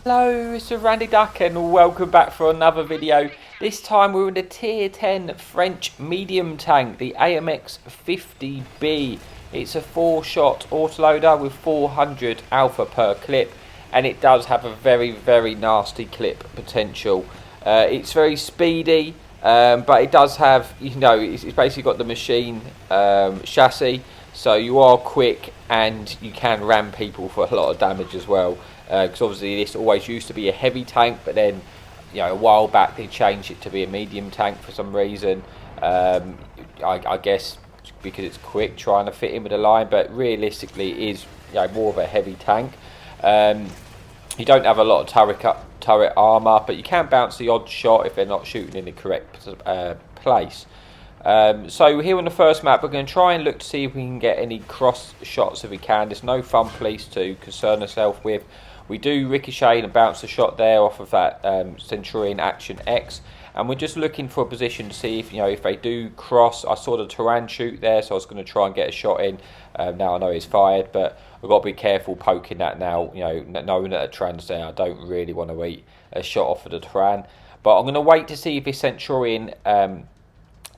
Hello, it's Randy Duck and welcome back for another video. This time we're in the tier 10 French medium tank, the AMX 50B. It's a 4-shot autoloader with 400 alpha per clip, and it does have a very nasty clip potential. It's very speedy, but it does have, it's basically got the machine chassis, so you are quick and you can ram people for a lot of damage as well. Because obviously this always used to be a heavy tank, but then a while back they changed it to be a medium tank for some reason. I guess because it's quick, trying to fit in with the line, but realistically it is more of a heavy tank. You don't have a lot of turret armour, but you can bounce the odd shot if they're not shooting in the correct place. So here on the first map we're going to try and look to see if we can get any cross shots if we can. There's no fun police to concern ourselves with. We do ricochet and bounce a shot there off of that Centurion Action X, and we're just looking for a position to see if if they do cross. I saw the Turan shoot there, so I was going to try and get a shot in. Now I know he's fired, but we've got to be careful poking that now. Knowing that a Turan's there, I don't really want to eat a shot off of the Turan. But I'm going to wait to see if this Centurion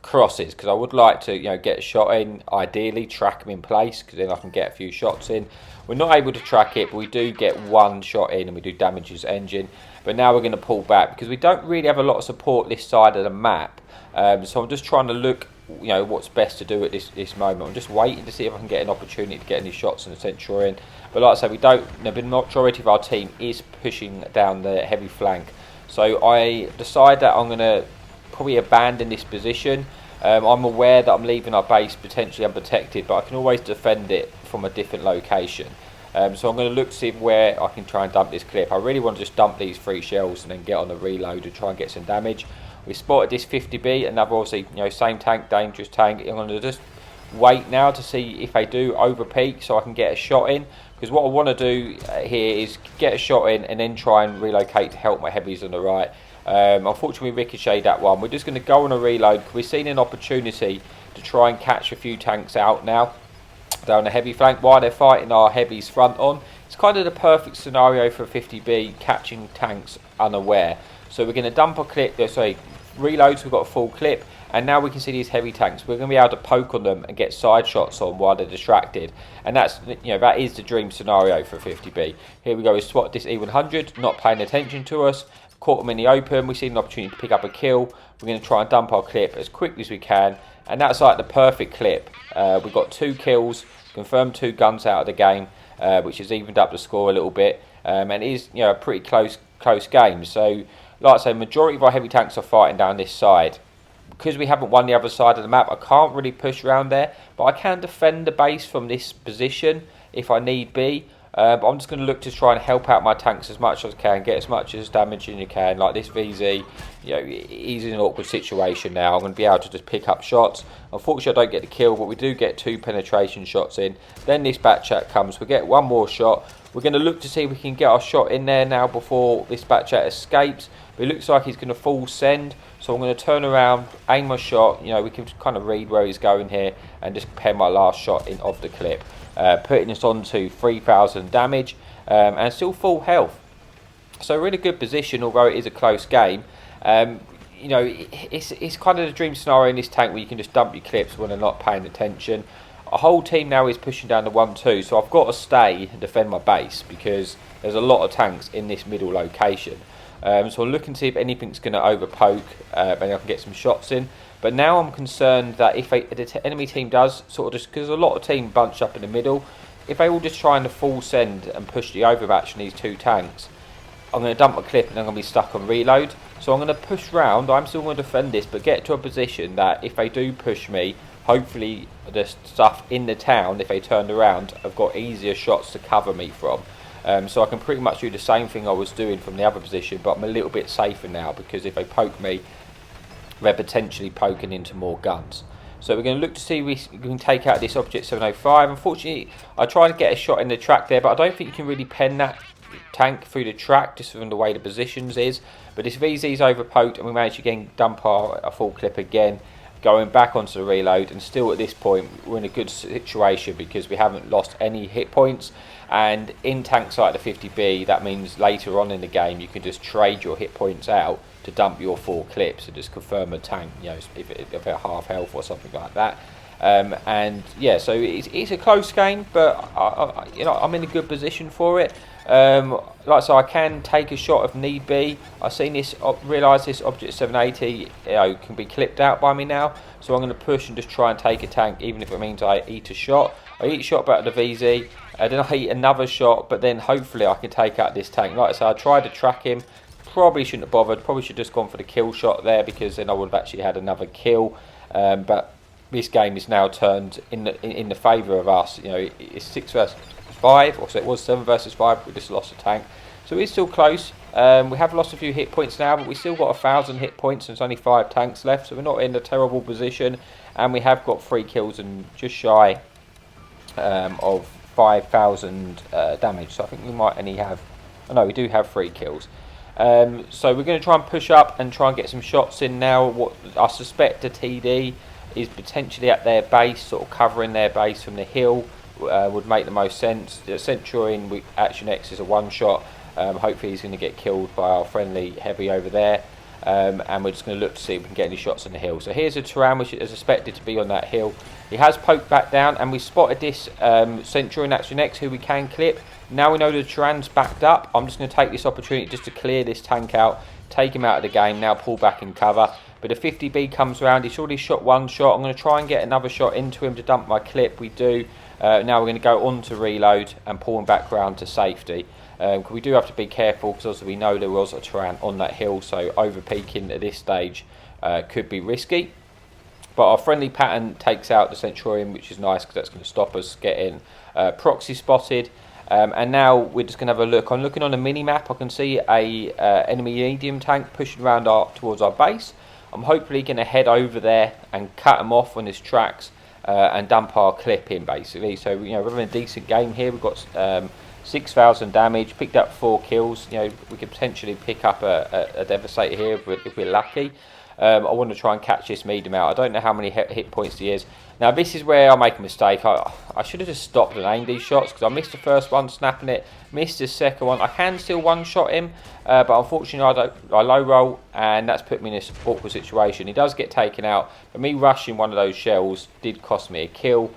crosses, because I would like to get a shot in, ideally track him in place, because then I can get a few shots in. We're not able to track it, but we do get one shot in and we do damage his engine. But now we're going to pull back because we don't really have a lot of support this side of the map. So I'm just trying to look what's best to do at this moment. I'm just waiting to see if I can get an opportunity to get any shots in the Centurion. But like I say, we don't. The majority of our team is pushing down the heavy flank, so I decide that I'm going to probably abandon this position. I'm aware that I'm leaving our base potentially unprotected, but I can always defend it from a different location. So I'm going to look to see where I can try and dump this clip. I really want to just dump these 3 shells and then get on the reload and try and get some damage. We spotted this 50B, another obviously same tank, dangerous tank. I'm going to just wait now to see if they do over peak so I can get a shot in, because what I want to do here is get a shot in and then try and relocate to help my heavies on the right. Unfortunately we ricocheted that one. We're just going to go on a reload. We've seen an opportunity to try and catch a few tanks out now down the heavy flank while they're fighting our heavies front on. It's kind of the perfect scenario for a 50B, catching tanks unaware. So we're going to dump a clip, reloads, we've got a full clip, and now we can see these heavy tanks. We're going to be able to poke on them and get side shots on while they're distracted, and that's that is the dream scenario for 50B. Here we go, we spot this E100 not paying attention to us, caught them in the open. We see an opportunity to pick up a kill. We're going to try and dump our clip as quickly as we can, and that's like the perfect clip. We've got 2 kills, confirmed 2 guns out of the game, which has evened up the score a little bit, and it is a pretty close game. So like I say, majority of our heavy tanks are fighting down this side. Because we haven't won the other side of the map, I can't really push around there, but I can defend the base from this position if I need be. But I'm just going to look to try and help out my tanks as much as I can, get as much as damage as you can. Like this VZ, he's in an awkward situation now. I'm going to be able to just pick up shots. Unfortunately, I don't get the kill, but we do get 2 penetration shots in. Then this bat chat comes. We get one more shot. We're going to look to see if we can get our shot in there now before this bat chat escapes. But it looks like he's going to full send. So I'm going to turn around, aim my shot. We can kind of read where he's going here and just prepare my last shot in of the clip. Putting us on to 3,000 damage and still full health. So really good position, although it is a close game. It's kind of the dream scenario in this tank where you can just dump your clips when they're not paying attention. Our whole team now is pushing down the 1-2, so I've got to stay and defend my base because there's a lot of tanks in this middle location. So I'm looking to see if anything's going to overpoke and I can get some shots in. But now I'm concerned that if the enemy team does sort of just, because a lot of team bunch up in the middle, if they all just trying to full send and push the overmatch in these 2 tanks, I'm going to dump a clip and I'm going to be stuck on reload. So I'm going to push round. I'm still going to defend this, but get to a position that if they do push me, hopefully the stuff in the town, if they turned around, I've got easier shots to cover me from. So I can pretty much do the same thing I was doing from the other position, but I'm a little bit safer now because if they poke me, they're potentially poking into more guns. So we're going to look to see if we can take out this Object 705. Unfortunately, I tried to get a shot in the track there, but I don't think you can really pen that tank through the track just from the way the positions is. But this VZ's overpoked and we managed to again dump our full clip again. going back onto the reload, and still at this point we're in a good situation because we haven't lost any hit points. And in tanks like the 50B, that means later on in the game you can just trade your hit points out to dump your 4 clips and just confirm a tank, you know, if they're half health or something like that. And yeah, so it's a close game, but you know, I'm in a good position for it. Like so, I can take a shot if need be. I've seen this, realise this object 780, you know, can be clipped out by me now. So I'm going to push and just try and take a tank, even if it means I eat a shot. I eat a shot back at the VZ, then I eat another shot, but then hopefully I can take out this tank. Like I said, I tried to track him. Probably shouldn't have bothered. Probably should have just gone for the kill shot there, because then I would have actually had another kill. But this game is now turned in the favour of us. You know, it's 6 versus 5, or so it was 7 versus 5. We just lost a tank, so it's still close. We have lost a few hit points now, but we still got 1,000 hit points, and there's only 5 tanks left, so we're not in a terrible position. And we have got 3 kills and just shy of 5,000 damage. So I think we might only have. Oh no, we do have 3 kills. So we're going to try and push up and try and get some shots in now. What I suspect a TD is potentially at their base, sort of covering their base from the hill, would make the most sense. The Centurion Action X is a one-shot. Hopefully he's going to get killed by our friendly heavy over there. And we're just going to look to see if we can get any shots on the hill. So here's a Turan which is expected to be on that hill. He has poked back down, and we spotted this Centurion Action X who we can clip. Now we know the Turan's backed up. I'm just going to take this opportunity just to clear this tank out, take him out of the game, now pull back and cover. But the 50B comes around, he's already shot 1 shot. I'm going to try and get another shot into him to dump my clip. We do. Now we're going to go on to reload and pull him back round to safety. We do have to be careful, because also we know there was a Turan on that hill, so over peaking at this stage could be risky. But our friendly pattern takes out the Centurion, which is nice, because that's going to stop us getting proxy spotted. And now we're just going to have a look. I'm looking on the mini-map. I can see a enemy medium tank pushing around towards our base. I'm hopefully going to head over there and cut him off on his tracks and dump our clip in, basically. So, you know, we're having a decent game here. We've got 6,000 damage, picked up 4 kills. You know, we could potentially pick up a Devastator here if we're lucky. I want to try and catch this medium out. I don't know how many hit points he is. Now this is where I make a mistake. I should have just stopped and aimed these shots, because I missed the first one snapping it, missed the second one. I can still one-shot him, but unfortunately I low roll, and that's put me in this awkward situation. He does get taken out, but me rushing one of those shells did cost me a kill,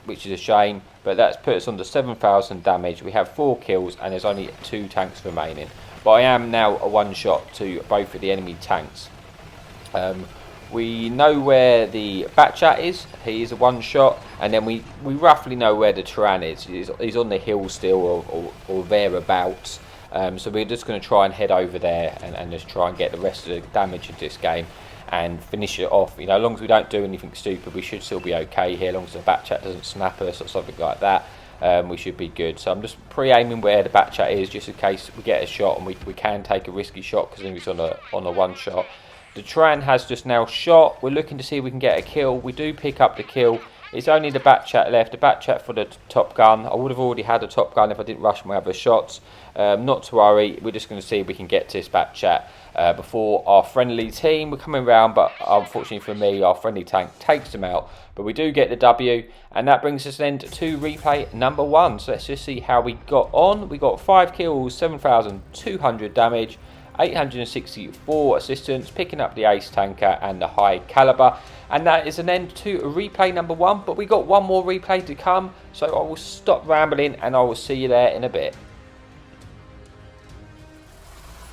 which is a shame. But that's put us under 7,000 damage. We have 4 kills, and there's only 2 tanks remaining. But I am now a one-shot to both of the enemy tanks. We know where the Batchat is. He is a one-shot, and then we roughly know where the Turan is. He's on the hill still, or thereabouts. So we're just going to try and head over there and just try and get the rest of the damage of this game and finish it off. You know, as long as we don't do anything stupid, we should still be okay here. As long as the Batchat doesn't snap us or something like that, we should be good. So I'm just pre-aiming where the Batchat is, just in case we get a shot, and we can take a risky shot, because he's on a one-shot. The Turan has just now shot. We're looking to see if we can get a kill. We do pick up the kill. It's only the Batchat left. The Batchat for the top gun. I would have already had a top gun if I didn't rush my other shots. Not to worry. We're just going to see if we can get to this Batchat before our friendly team. We're coming round, but unfortunately for me, our friendly tank takes them out. But we do get the W, and that brings us then to replay number 1. So let's just see how we got on. We got 5 kills, 7,200 damage, 864 assistance, picking up the ace tanker and the high caliber. And that is an end to replay number 1, but we got one more replay to come, so I will stop rambling and I will see you there in a bit.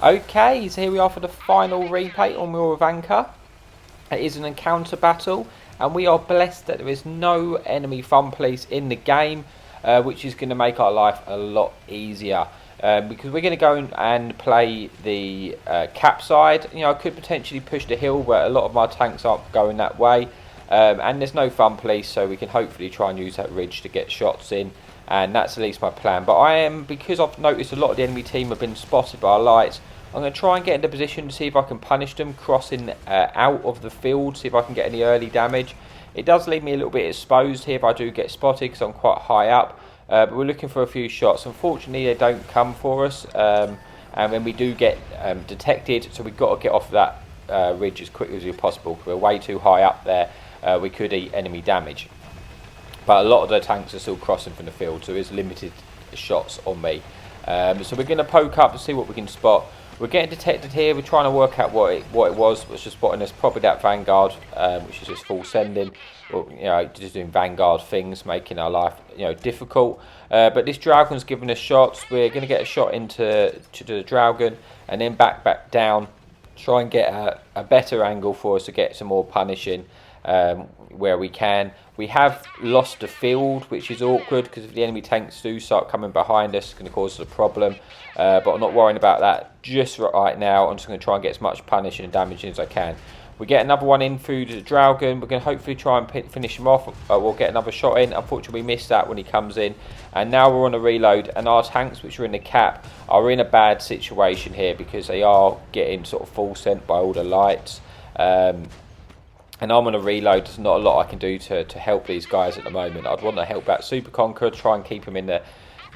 Okay, so here we are for the final replay on War of Anchor. It is an encounter battle, and we are blessed that there is no enemy fun police in the game, which is going to make our life a lot easier. Because we're going to go and play the cap side. You know, I could potentially push the hill, but a lot of my tanks aren't going that way. And there's no fun police, so we can hopefully try and use that ridge to get shots in. And that's at least my plan. But because I've noticed a lot of the enemy team have been spotted by lights, I'm going to try and get into position to see if I can punish them crossing out of the field, see if I can get any early damage. It does leave me a little bit exposed here if I do get spotted, because I'm quite high up. But we're looking for a few shots. Unfortunately, they don't come for us, and when we do get detected, so we've got to get off that ridge as quickly as possible. We're way too high up there. We could eat enemy damage. But a lot of the tanks are still crossing from the field, so there's limited shots on me. So we're going to poke up and see what we can spot. We're getting detected here. We're trying to work out what it was just spotting us. Probably that Vanguard, which is just full sending, or just doing Vanguard things, making our life difficult. But this Dragon's giving us shots. We're going to get a shot into the Dragon, and then back down. Try and get a better angle for us to get some more punishing where we can. We have lost the field, which is awkward because if the enemy tanks do start coming behind us, it's going to cause us a problem. But I'm not worrying about that just right now. I'm just going to try and get as much punishing and damaging as I can. We get another one in through the Dragon. We're going to hopefully try and finish him off. We'll get another shot in. Unfortunately, we missed that when he comes in. And now we're on a reload. And our tanks, which are in the cap, are in a bad situation here because they are getting sort of full sent by all the lights. And I'm on a reload. There's not a lot I can do to help these guys at the moment. I'd want to help that Super Conqueror, try and keep him in the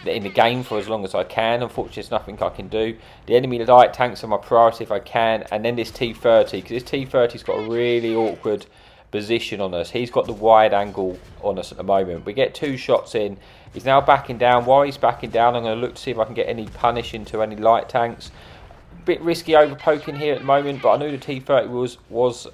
game for as long as I can. Unfortunately, there's nothing I can do. The enemy light tanks are my priority if I can. And then this T30, because this T30's got a really awkward position on us. He's got the wide angle on us at the moment. We get 2 shots in. He's now backing down. While he's backing down, I'm going to look to see if I can get any punish into any light tanks. Bit risky over poking here at the moment, but I knew the T30 was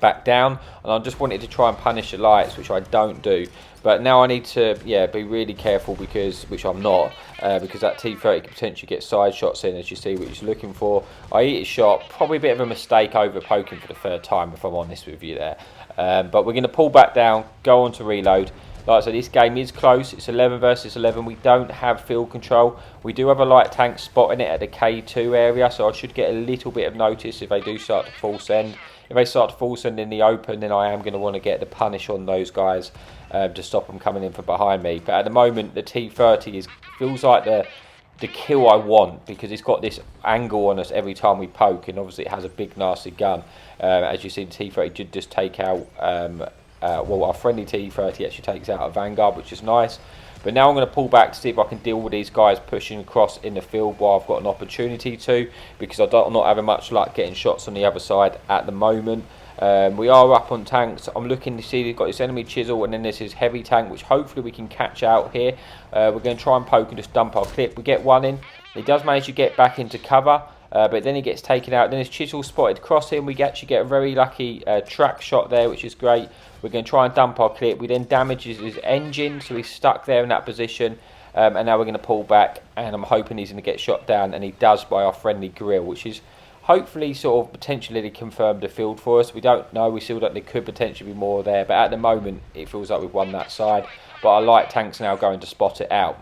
back down, and I just wanted to try and punish the lights, which I don't do. But now I need to be really careful, which I'm not, because that T30 can potentially get side shots in, as you see, which he's looking for. I eat his shot. Probably a bit of a mistake over poking for the 3rd time, if I'm honest with you there. But we're going to pull back down, go on to reload. Like I said, this game is close. It's 11 versus 11. We don't have field control. We do have a light tank spotting it at the K2 area, so I should get a little bit of notice if they do start to full send. If they start to full send in the open, then I am going to want to get the punish on those guys to stop them coming in from behind me. But at the moment, the T30 feels like the kill I want, because it's got this angle on us every time we poke, and obviously it has a big nasty gun. As you see, the T30 did just take out, well, our friendly T30 actually takes out a Vanguard, which is nice. But now I'm going to pull back to see if I can deal with these guys pushing across in the field while I've got an opportunity to, because I'm not having much luck getting shots on the other side at the moment. We are up on tanks. I'm looking to see we've got this enemy chisel, and then there's his heavy tank, which hopefully we can catch out here. We're going to try and poke and just dump our clip. We get one in. He does manage to get back into cover, but then he gets taken out. Then his chisel spotted across him. We actually get a very lucky track shot there, which is great. We're going to try and dump our clip. We then damage his engine, so he's stuck there in that position. And now we're going to pull back, and I'm hoping he's going to get shot down, and he does by our friendly grill, which is hopefully sort of potentially confirmed the field for us. We don't know. We still don't. There could potentially be more there, but at the moment it feels like we've won that side. But our light tank's now going to spot it out,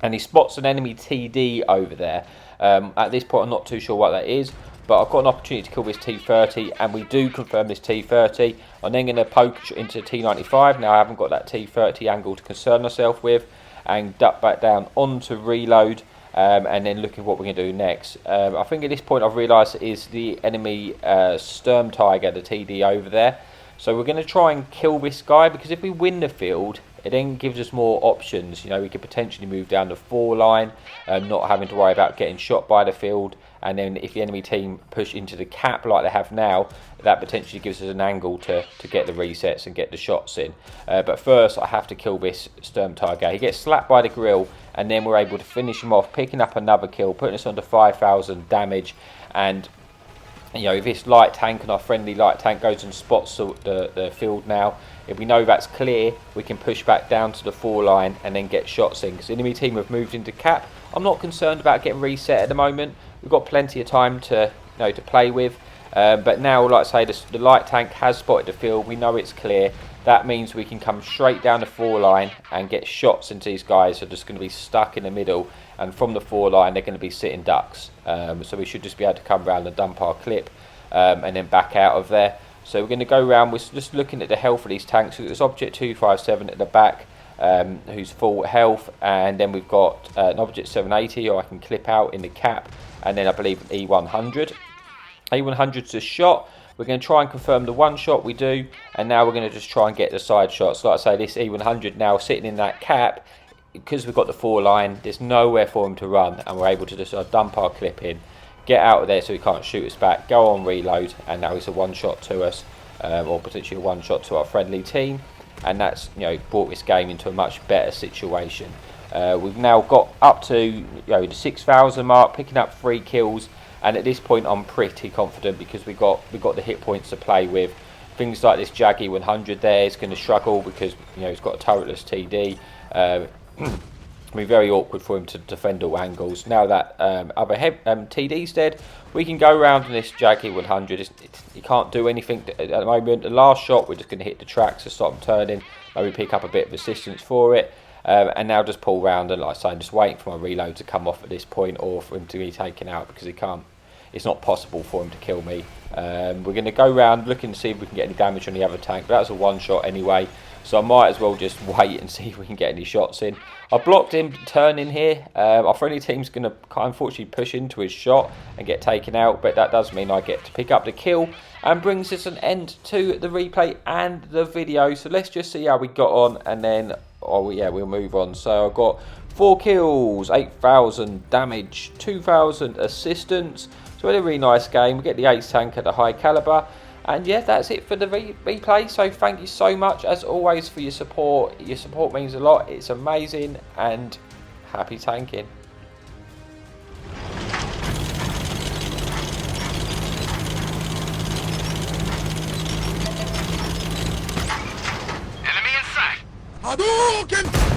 and he spots an enemy TD over there. At this point, I'm not too sure what that is, but I've got an opportunity to kill this T30, and we do confirm this T30. I'm then going to poke into T95. Now I haven't got that T30 angle to concern myself with, and duck back down onto reload, and then looking what we're going to do next. I think at this point I've realised it is the enemy Sturm Tiger, the TD over there. So we're going to try and kill this guy, because if we win the field, it then gives us more options. You know, we could potentially move down the 4 line, not having to worry about getting shot by the field. And then if the enemy team push into the cap like they have now, that potentially gives us an angle to get the resets and get the shots in. But first, I have to kill this Sturm Tiger. He gets slapped by the grill, and then we're able to finish him off, picking up another kill, putting us under 5,000 damage. And you know, if this light tank and our friendly light tank goes and spots the field now, if we know that's clear, we can push back down to the 4 line and then get shots in, because the enemy team have moved into cap. I'm not concerned about getting reset at the moment. We've got plenty of time to play with, but now, like I say, the light tank has spotted the field. We know it's clear. That means we can come straight down the 4 line and get shots into these guys who are just going to be stuck in the middle, and from the 4 line they're going to be sitting ducks. So we should just be able to come around and dump our clip, and then back out of there. So we're going to go around. We're just looking at the health of these tanks. So there's Object 257 at the back, who's full health, and then we've got an Object 780, or I can clip out in the cap, and then I believe an E100. E100's a shot. We're going to try and confirm the 1 shot we do, and now we're going to just try and get the side shots. Like I say, this E100 now sitting in that cap, because we've got the 4 line, there's nowhere for him to run, and we're able to just dump our clip in, get out of there so he can't shoot us back, go on reload, and now it's a one-shot to us, or potentially a one-shot to our friendly team, and that's, you know, brought this game into a much better situation. We've now got up to, you know, the 6,000 mark, picking up 3 kills, and at this point I'm pretty confident because we got the hit points to play with. Things like this Jaggy 100 there is going to struggle because, you know, he's got a turretless TD. It'll be very awkward for him to defend all angles. Now that other TD's dead, we can go around in this Jaggy 100. You can't do anything at the moment. The last shot, we're just going to hit the tracks to stop him turning. Maybe pick up a bit of assistance for it. And now just pull round and, like I say, I'm just waiting for my reload to come off at this point, or for him to be taken out, because he can't. It's not possible for him to kill me. We're going to go round looking to see if we can get any damage on the other tank, but that's a one shot anyway, so I might as well just wait and see if we can get any shots in. I blocked him turning here. Our friendly team's going to unfortunately push into his shot and get taken out, but that does mean I get to pick up the kill and brings us an end to the replay and the video. So let's just see how we got on, and then we'll move on. So I've got 4 kills, 8,000 damage, 2,000 assistance. So we had a really nice game. We get the ace tank at the high caliber. And yeah, that's it for the replay. So thank you so much, as always, for your support. Your support means a lot. It's amazing, and happy tanking. Enemy in sight! Hadouken!